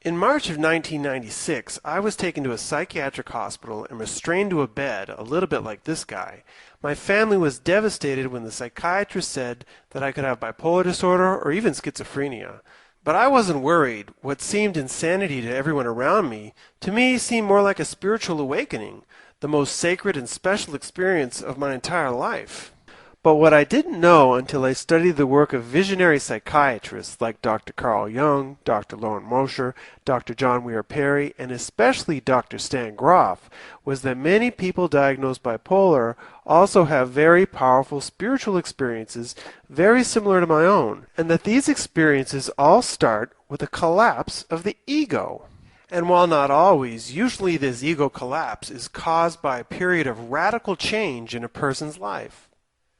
In March of 1996, I was taken to a psychiatric hospital and restrained to a bed, a little bit like this guy. My family was devastated when the psychiatrist said that I could have bipolar disorder or even schizophrenia. But I wasn't worried. What seemed insanity to everyone around me, to me seemed more like a spiritual awakening, the most sacred and special experience of my entire life. But what I didn't know until I studied the work of visionary psychiatrists like Dr. Carl Jung, Dr. Lauren Mosher, Dr. John Weir Perry, and especially Dr. Stan Grof, was that many people diagnosed bipolar also have very powerful spiritual experiences very similar to my own, and that these experiences all start with a collapse of the ego. And while not always, usually this ego collapse is caused by a period of radical change in a person's life.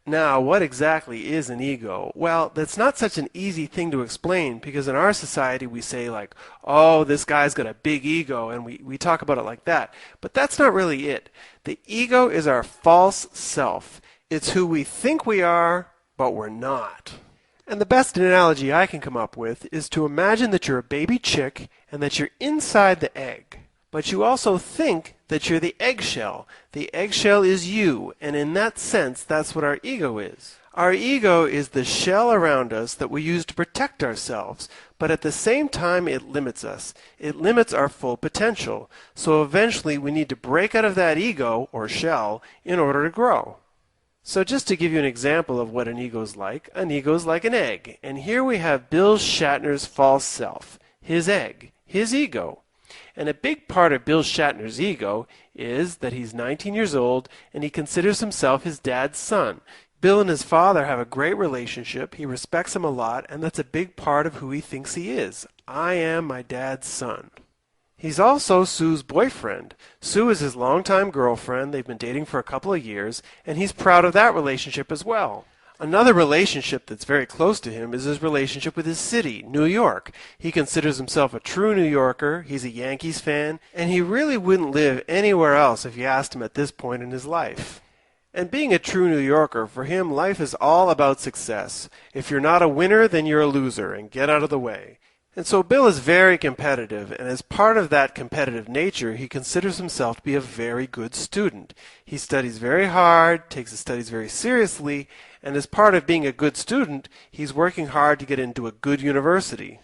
Now, what exactly is an ego? Well, that's not such an easy thing to explain because in our society we say like, oh, this guy's got a big ego, and we talk about it like that. But that's not really it. The ego is our false self. It's who we think we are, but we're not. And the best analogy I can come up with is to imagine that you're a baby chick and that you're inside the egg. But you also think that you're the eggshell. The eggshell is you, and in that sense, that's what our ego is. Our ego is the shell around us that we use to protect ourselves, but at the same time it limits us. It limits our full potential. So eventually we need to break out of that ego, or shell, in order to grow. So just to give you an example of what an ego is like an egg. And here we have Bill Shatner's false self, his egg, his ego. And a big part of Bill Shatner's ego is that he's 19 years old and he considers himself his dad's son. Bill and his father have a great relationship, he respects him a lot, and that's a big part of who he thinks he is. I am my dad's son. He's also Sue's boyfriend. Sue is his longtime girlfriend, they've been dating for a couple of years, and he's proud of that relationship as well. Another relationship that's very close to him is his relationship with his city, New York. He considers himself a true New Yorker, he's a Yankees fan, and he really wouldn't live anywhere else if you asked him at this point in his life. And being a true New Yorker, for him, life is all about success. If you're not a winner, then you're a loser, and get out of the way. And so Bill is very competitive, and as part of that competitive nature, he considers himself to be a very good student. He studies very hard, takes his studies very seriously, and as part of being a good student, he's working hard to get into a good university.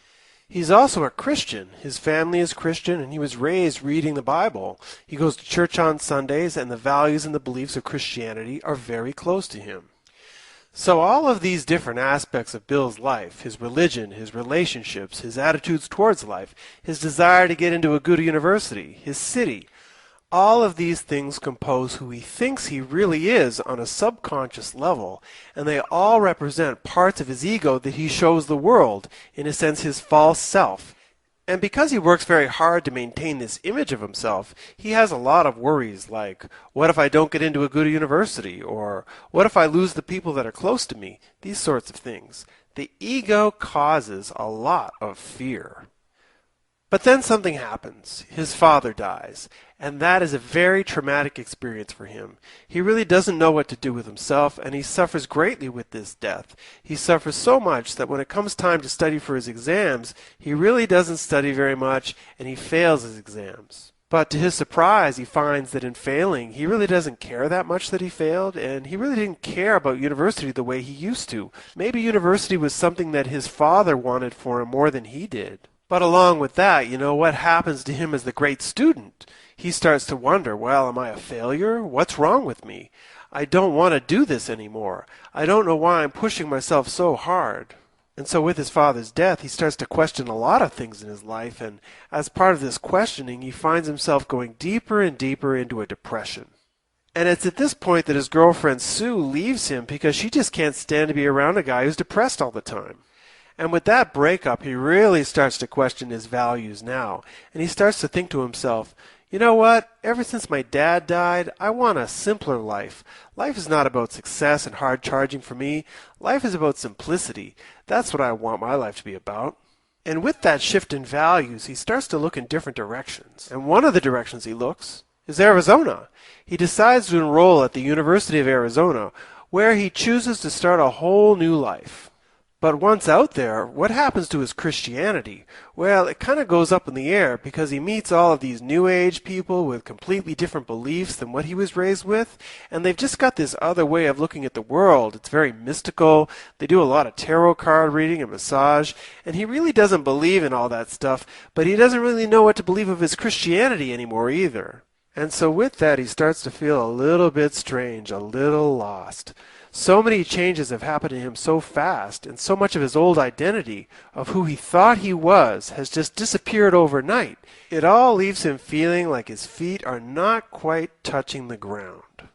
He's also a Christian. His family is Christian, and he was raised reading the Bible. He goes to church on Sundays, and the values and the beliefs of Christianity are very close to him. So all of these different aspects of Bill's life, his religion, his relationships, his attitudes towards life, his desire to get into a good university, his city, all of these things compose who he thinks he really is on a subconscious level, and they all represent parts of his ego that he shows the world, in a sense his false self. And because he works very hard to maintain this image of himself, he has a lot of worries like, what if I don't get into a good university? Or what if I lose the people that are close to me? These sorts of things. The ego causes a lot of fear. But then something happens. His father dies, and that is a very traumatic experience for him. He really doesn't know what to do with himself, and he suffers greatly with this death. He suffers so much that when it comes time to study for his exams, he really doesn't study very much, and he fails his exams. But to his surprise, he finds that in failing, he really doesn't care that much that he failed, and he really didn't care about university the way he used to. Maybe university was something that his father wanted for him more than he did. But along with that, what happens to him as the great student? He starts to wonder, well, am I a failure? What's wrong with me? I don't want to do this anymore. I don't know why I'm pushing myself so hard. And so with his father's death, he starts to question a lot of things in his life, and as part of this questioning, he finds himself going deeper and deeper into a depression. And it's at this point that his girlfriend Sue leaves him because she just can't stand to be around a guy who's depressed all the time. And with that breakup, he really starts to question his values now. And he starts to think to himself, you know what? Ever since my dad died, I want a simpler life. Life is not about success and hard charging for me. Life is about simplicity. That's what I want my life to be about. And with that shift in values, he starts to look in different directions. And one of the directions he looks is Arizona. He decides to enroll at the University of Arizona, where he chooses to start a whole new life. But once out there, what happens to his Christianity? Well, it kind of goes up in the air because he meets all of these New Age people with completely different beliefs than what he was raised with, and they've just got this other way of looking at the world. It's very mystical. They do a lot of tarot card reading and massage, and he really doesn't believe in all that stuff, but he doesn't really know what to believe of his Christianity anymore either. And so with that, he starts to feel a little bit strange, a little lost. So many changes have happened to him so fast, and so much of his old identity, of who he thought he was, has just disappeared overnight. It all leaves him feeling like his feet are not quite touching the ground.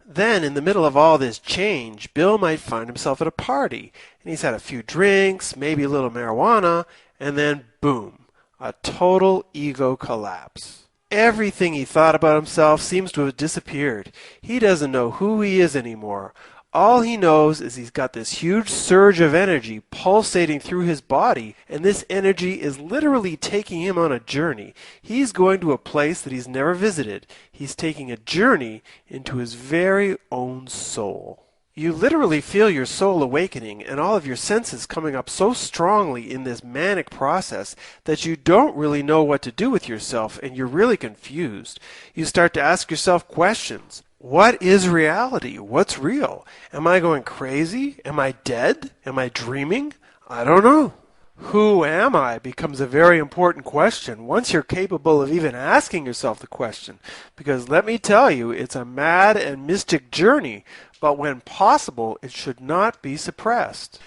Then, in the middle of all this change, Bill might find himself at a party, and he's had a few drinks, maybe a little marijuana, and then boom, a total ego collapse. Everything he thought about himself seems to have disappeared. He doesn't know who he is anymore. All he knows is he's got this huge surge of energy pulsating through his body, and this energy is literally taking him on a journey. He's going to a place that he's never visited. He's taking a journey into his very own soul. You literally feel your soul awakening and all of your senses coming up so strongly in this manic process that you don't really know what to do with yourself, and you're really confused. You start to ask yourself questions. What is reality? What's real? Am I going crazy? Am I dead? Am I dreaming? I don't know. Who am I becomes a very important question once you're capable of even asking yourself the question. Because let me tell you, it's a mad and mystic journey, but when possible, it should not be suppressed.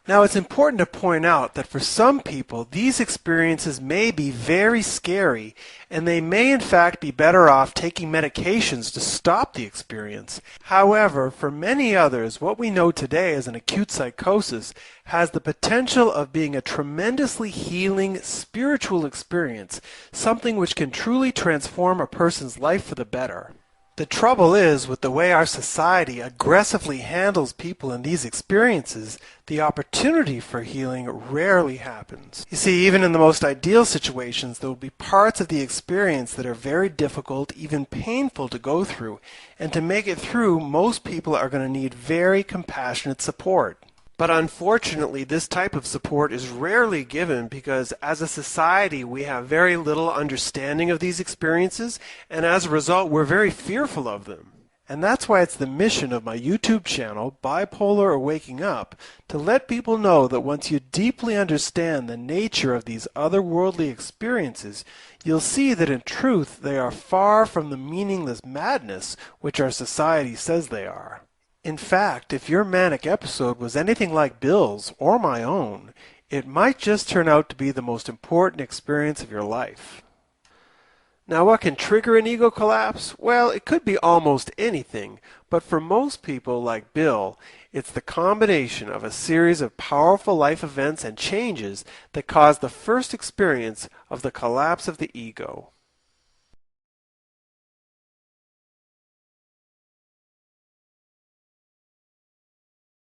Now, it's important to point out that for some people, these experiences may be very scary, and they may in fact be better off taking medications to stop the experience. However, for many others, what we know today as an acute psychosis has the potential of being a tremendously healing spiritual experience, something which can truly transform a person's life for the better. The trouble is, with the way our society aggressively handles people in these experiences, the opportunity for healing rarely happens. You see, even in the most ideal situations, there will be parts of the experience that are very difficult, even painful to go through, and to make it through, most people are going to need very compassionate support. But unfortunately, this type of support is rarely given because as a society we have very little understanding of these experiences, and as a result we're very fearful of them. And that's why it's the mission of my YouTube channel, Bipolar or Waking Up, to let people know that once you deeply understand the nature of these otherworldly experiences, you'll see that in truth they are far from the meaningless madness which our society says they are. In fact, if your manic episode was anything like Bill's or my own, it might just turn out to be the most important experience of your life. Now, what can trigger an ego collapse? Well, it could be almost anything, but for most people like Bill, it's the combination of a series of powerful life events and changes that cause the first experience of the collapse of the ego.